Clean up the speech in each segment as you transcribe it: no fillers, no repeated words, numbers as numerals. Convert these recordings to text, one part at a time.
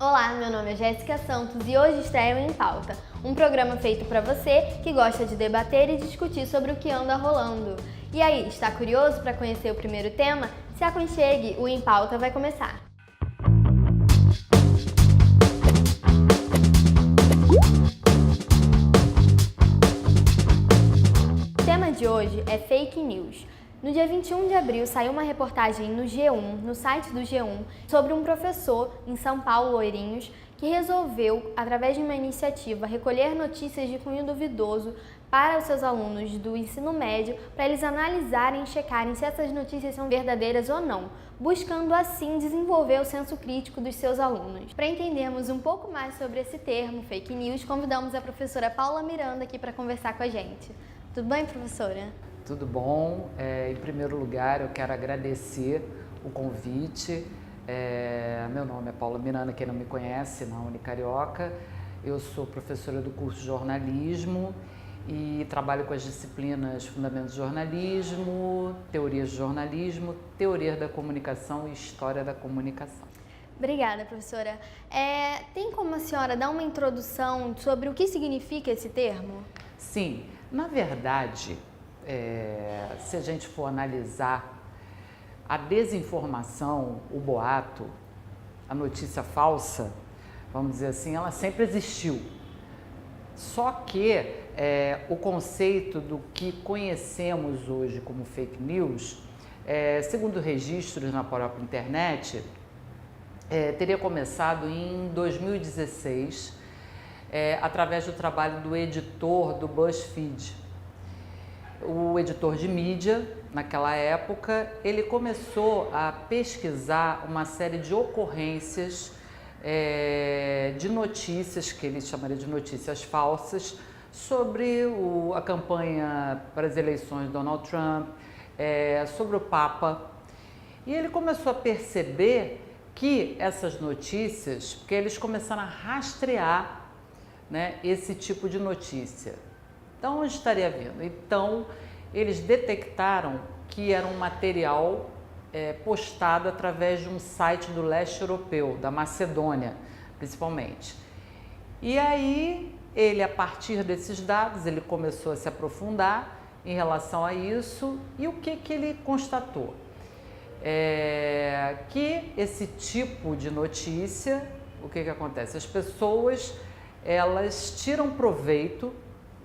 Olá, meu nome é Jéssica Santos e hoje estreia o Em Pauta, um programa feito para você que gosta de debater e discutir sobre o que anda rolando. E aí, está curioso para conhecer o primeiro tema? Se aconchegue, o Em Pauta vai começar. O tema de hoje é fake news. No dia 21 de abril saiu uma reportagem no G1, no site do G1, sobre um professor em São Paulo, Ourinhos, que resolveu, através de uma iniciativa, recolher notícias de cunho duvidoso para os seus alunos do ensino médio, para eles analisarem e checarem se essas notícias são verdadeiras ou não, buscando assim desenvolver o senso crítico dos seus alunos. Para entendermos um pouco mais sobre esse termo, fake news, convidamos a professora Paula Miranda aqui para conversar com a gente. Tudo bem, professora? Tudo bom. Em primeiro lugar, eu quero agradecer o convite. Meu nome é Paula Miranda, quem não me conhece, na Unicarioca. Eu sou professora do curso de jornalismo e trabalho com as disciplinas Fundamentos de Jornalismo, Teorias de Jornalismo, Teoria da Comunicação e História da Comunicação. Obrigada, professora. Tem como a senhora dar uma introdução sobre o que significa esse termo? Sim, na verdade, se a gente for analisar a desinformação, o boato, a notícia falsa, vamos dizer assim, ela sempre existiu. Só que o conceito do que conhecemos hoje como fake news, segundo registros na própria internet, teria começado em 2016, através do trabalho do editor do BuzzFeed. O editor de mídia, naquela época, ele começou a pesquisar uma série de ocorrências de notícias, que ele chamaria de notícias falsas, sobre a campanha para as eleições de Donald Trump, sobre o Papa. E ele começou a perceber que essas notícias, porque eles começaram a rastrear, né, esse tipo de notícia. Então, onde estaria vindo? Então, eles detectaram que era um material postado através de um site do leste europeu, da Macedônia, principalmente. E aí, ele, a partir desses dados, ele começou a se aprofundar em relação a isso. E o que ele constatou? Que esse tipo de notícia, o que acontece? As pessoas, elas tiram proveito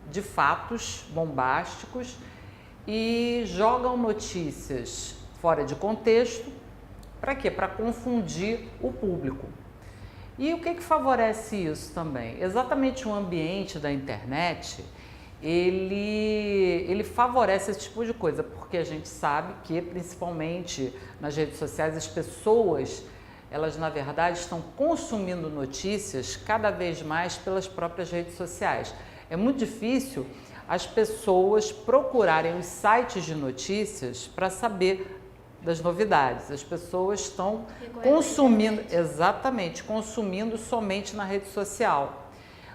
de fatos bombásticos e jogam notícias fora de contexto. Para quê? Para confundir o público. E o que favorece isso também? Exatamente o ambiente da internet, ele favorece esse tipo de coisa, porque a gente sabe que, principalmente nas redes sociais, as pessoas, elas na verdade estão consumindo notícias cada vez mais pelas próprias redes sociais. É muito difícil as pessoas procurarem os sites de notícias para saber das novidades. As pessoas estão consumindo, exatamente, consumindo somente na rede social,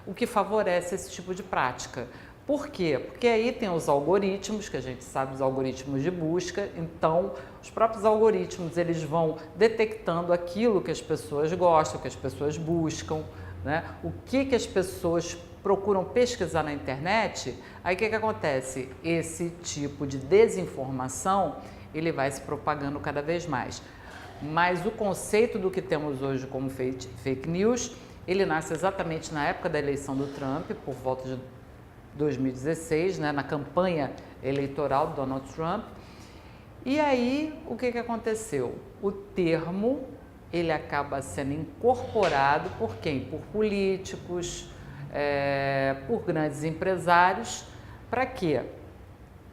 o que favorece esse tipo de prática. Por quê? Porque aí tem os algoritmos, que a gente sabe, os algoritmos de busca. Então, os próprios algoritmos, eles vão detectando aquilo que as pessoas gostam, que as pessoas buscam, né? O que as pessoas procuram pesquisar na internet. Aí o que acontece? Esse tipo de desinformação, ele vai se propagando cada vez mais. Mas o conceito do que temos hoje como fake news, ele nasce exatamente na época da eleição do Trump, por volta de 2016, né, na campanha eleitoral do Donald Trump. E aí, o que aconteceu? O termo, ele acaba sendo incorporado por quem? Por políticos, por grandes empresários. Para quê?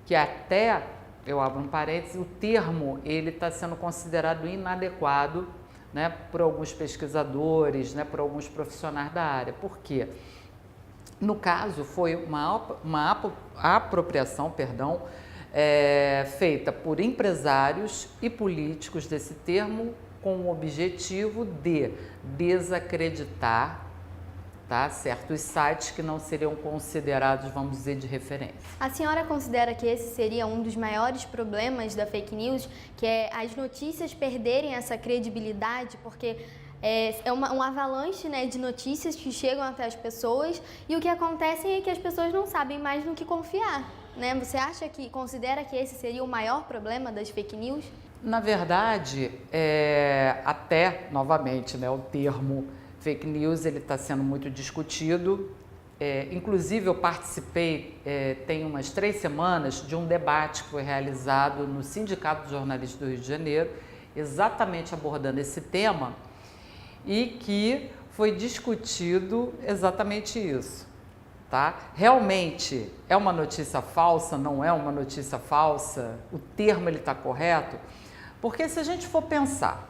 Que até, eu abro um parênteses, o termo ele está sendo considerado inadequado, né, por alguns pesquisadores, né, por alguns profissionais da área. Por quê? No caso, foi uma apropriação, feita por empresários e políticos desse termo com o objetivo de desacreditar, tá, certos sites que não seriam considerados, vamos dizer, de referência. A senhora considera que esse seria um dos maiores problemas da fake news, que é as notícias perderem essa credibilidade, porque Um avalanche, né, de notícias que chegam até as pessoas e o que acontece é que as pessoas não sabem mais no que confiar, né? Você considera que esse seria o maior problema das fake news? Na verdade, até, novamente, né, o termo fake news ele está sendo muito discutido. Inclusive, eu participei, tem umas 3 semanas, de um debate que foi realizado no Sindicato dos Jornalistas do Rio de Janeiro, exatamente abordando esse tema, e que foi discutido exatamente isso, tá? Realmente é uma notícia falsa, não é uma notícia falsa? O termo ele está correto? Porque se a gente for pensar,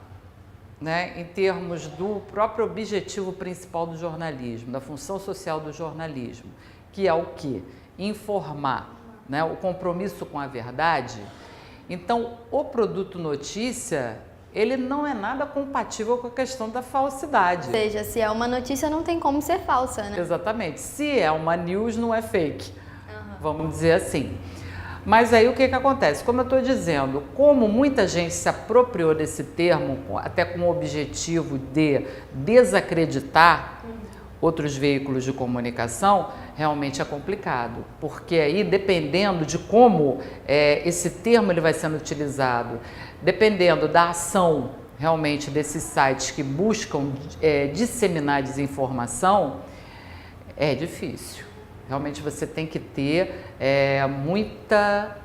né, em termos do próprio objetivo principal do jornalismo, da função social do jornalismo, que é o quê? Informar, né, o compromisso com a verdade. Então, o produto notícia, ele não é nada compatível com a questão da falsidade. Ou seja, se é uma notícia, não tem como ser falsa, né? Exatamente. Se é uma news, não é fake. Vamos dizer assim. Mas aí o que acontece? Como eu estou dizendo, como muita gente se apropriou desse termo, até com o objetivo de desacreditar outros veículos de comunicação, realmente é complicado. Porque aí, dependendo de como esse termo ele vai sendo utilizado, dependendo da ação realmente desses sites que buscam disseminar desinformação, é difícil. Realmente você tem que ter muita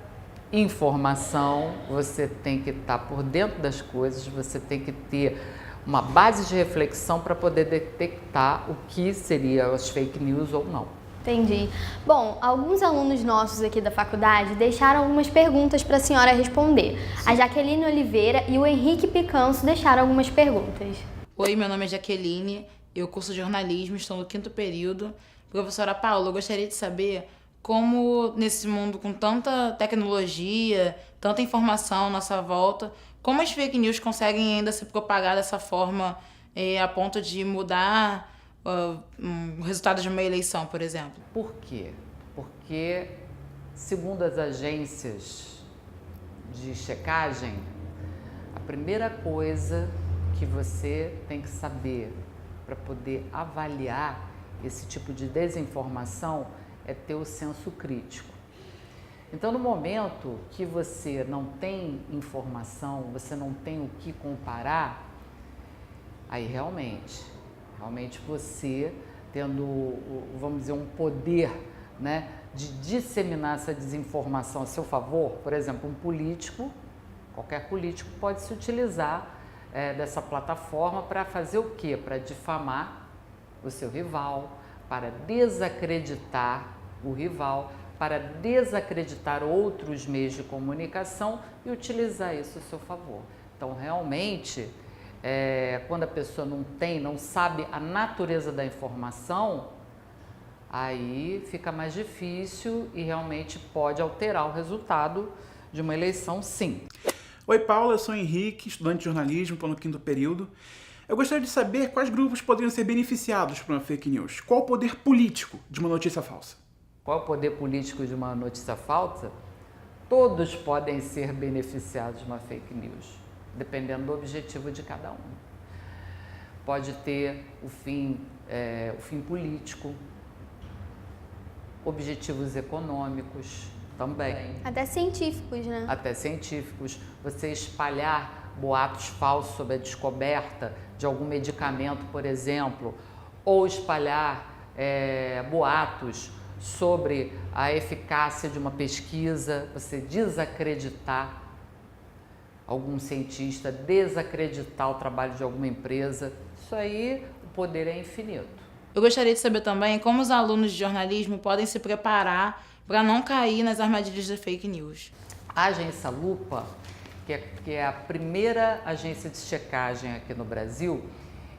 informação, você tem que estar por dentro das coisas, você tem que ter uma base de reflexão para poder detectar o que seria as fake news ou não. Entendi. Bom, alguns alunos nossos aqui da faculdade deixaram algumas perguntas para a senhora responder. Sim. A Jaqueline Oliveira e o Henrique Picanso deixaram algumas perguntas. Oi, meu nome é Jaqueline, eu curso jornalismo, estou no 5º período. Professora Paula, eu gostaria de saber como, nesse mundo com tanta tecnologia, tanta informação à nossa volta, como as fake news conseguem ainda se propagar dessa forma a ponto de mudar o resultado de uma eleição, por exemplo? Por quê? Porque, segundo as agências de checagem, a primeira coisa que você tem que saber para poder avaliar esse tipo de desinformação é ter o senso crítico. Então, no momento que você não tem informação, você não tem o que comparar, aí realmente você tendo, vamos dizer, um poder, né, de disseminar essa desinformação a seu favor, por exemplo, um político, qualquer político pode se utilizar dessa plataforma para fazer o quê? Para difamar o seu rival, para desacreditar o rival, para desacreditar outros meios de comunicação e utilizar isso a seu favor. Então, realmente, quando a pessoa não sabe a natureza da informação, aí fica mais difícil e realmente pode alterar o resultado de uma eleição, sim. Oi, Paula, eu sou Henrique, estudante de jornalismo, estou no 5º período. Eu gostaria de saber quais grupos poderiam ser beneficiados por uma fake news. Qual o poder político de uma notícia falsa? Qual o poder político de uma notícia falsa? Todos podem ser beneficiados de uma fake news, dependendo do objetivo de cada um. Pode ter o fim político, objetivos econômicos também. Até científicos, né? Até científicos. Você espalhar boatos falsos sobre a descoberta de algum medicamento, por exemplo, ou espalhar boatos sobre a eficácia de uma pesquisa, você desacreditar algum cientista, desacreditar o trabalho de alguma empresa. Isso aí, o poder é infinito. Eu gostaria de saber também como os alunos de jornalismo podem se preparar para não cair nas armadilhas da fake news. A Agência Lupa, que é a primeira agência de checagem aqui no Brasil,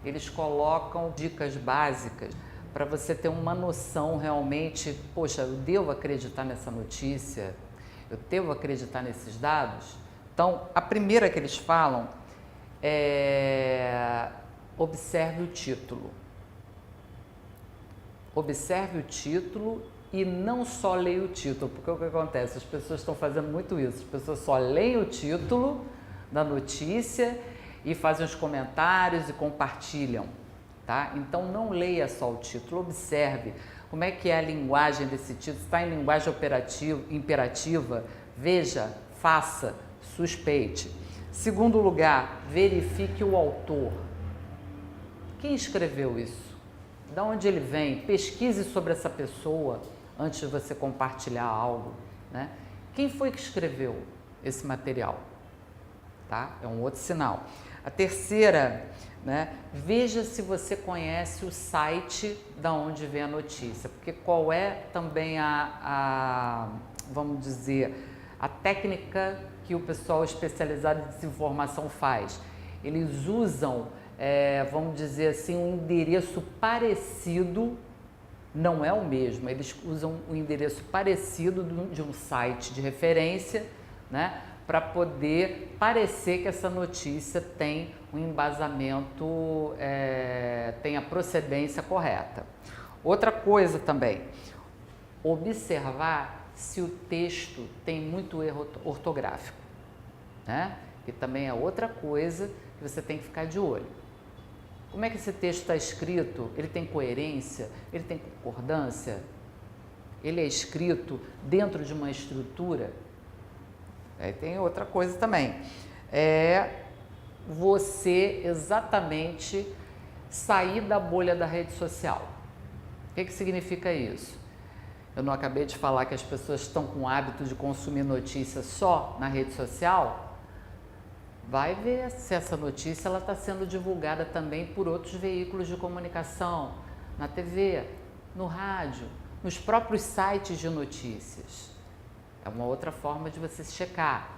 eles colocam dicas básicas para você ter uma noção realmente, poxa, eu devo acreditar nessa notícia, eu devo acreditar nesses dados. Então, a primeira que eles falam é observe o título. Observe o título e não só leia o título, porque o que acontece? As pessoas estão fazendo muito isso, as pessoas só leem o título da notícia e fazem os comentários e compartilham, tá? Então não leia só o título, observe como é que é a linguagem desse título, está em linguagem imperativa, veja, faça, suspeite. Segundo lugar, verifique o autor. Quem escreveu isso? De onde ele vem? Pesquise sobre essa pessoa antes de você compartilhar algo, né? Quem foi que escreveu esse material? Tá? É um outro sinal. A terceira, né? Veja se você conhece o site da onde vem a notícia, porque qual é também vamos dizer, a técnica que o pessoal especializado em desinformação faz. Eles usam, vamos dizer assim, um endereço parecido, não é o mesmo, eles usam um endereço parecido de um site de referência, né? Para poder parecer que essa notícia tem um embasamento, tem a procedência correta. Outra coisa também, observar se o texto tem muito erro ortográfico, né? Que também é outra coisa que você tem que ficar de olho. Como é que esse texto está escrito? Ele tem coerência? Ele tem concordância? Ele é escrito dentro de uma estrutura? Aí tem outra coisa também, você exatamente sair da bolha da rede social. O que significa isso? Eu não acabei de falar que as pessoas estão com o hábito de consumir notícias só na rede social? Vai ver se essa notícia está sendo divulgada também por outros veículos de comunicação, na TV, no rádio, nos próprios sites de notícias. É uma outra forma de você checar.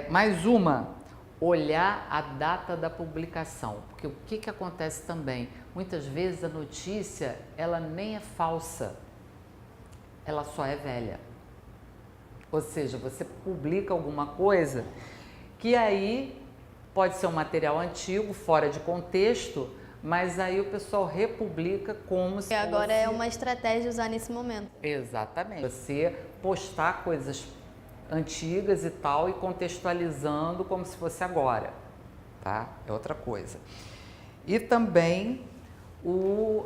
Mais uma, olhar a data da publicação, porque o que acontece também? Muitas vezes a notícia, ela nem é falsa, ela só é velha. Ou seja, você publica alguma coisa que aí pode ser um material antigo, fora de contexto, mas aí o pessoal republica como se agora é uma estratégia usar nesse momento. Exatamente. Você postar coisas antigas e tal e contextualizando como se fosse agora, tá? É outra coisa. E também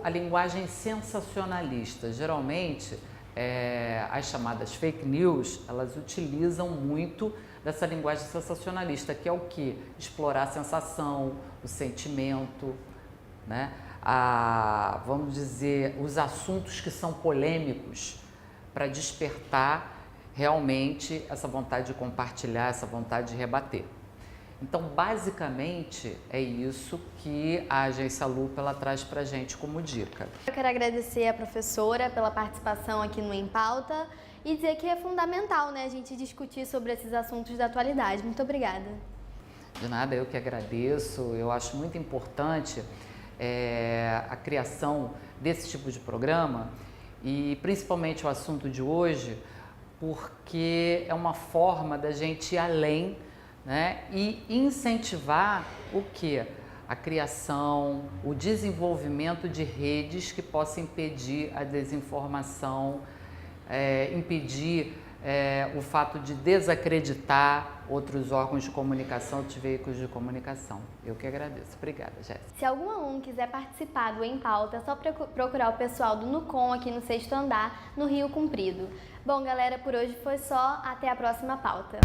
a linguagem sensacionalista. Geralmente, as chamadas fake news, elas utilizam muito dessa linguagem sensacionalista, que é o quê? Explorar a sensação, o sentimento, né? Vamos dizer, os assuntos que são polêmicos para despertar realmente essa vontade de compartilhar, essa vontade de rebater. Então, basicamente, é isso que a Agência Lupa ela traz para a gente como dica. Eu quero agradecer a professora pela participação aqui no Em Pauta e dizer que é fundamental, né, a gente discutir sobre esses assuntos da atualidade. Muito obrigada. De nada, eu que agradeço. Eu acho muito importante a criação desse tipo de programa e principalmente o assunto de hoje, porque é uma forma da gente ir além, né, e incentivar o quê? A criação, o desenvolvimento de redes que possam impedir a desinformação, impedir o fato de desacreditar outros órgãos de comunicação, outros veículos de comunicação. Eu que agradeço. Obrigada, Jéssica. Se algum aluno quiser participar do Em Pauta, é só procurar o pessoal do Nucom aqui no 6º andar, no Rio Comprido. Bom, galera, por hoje foi só. Até a próxima pauta.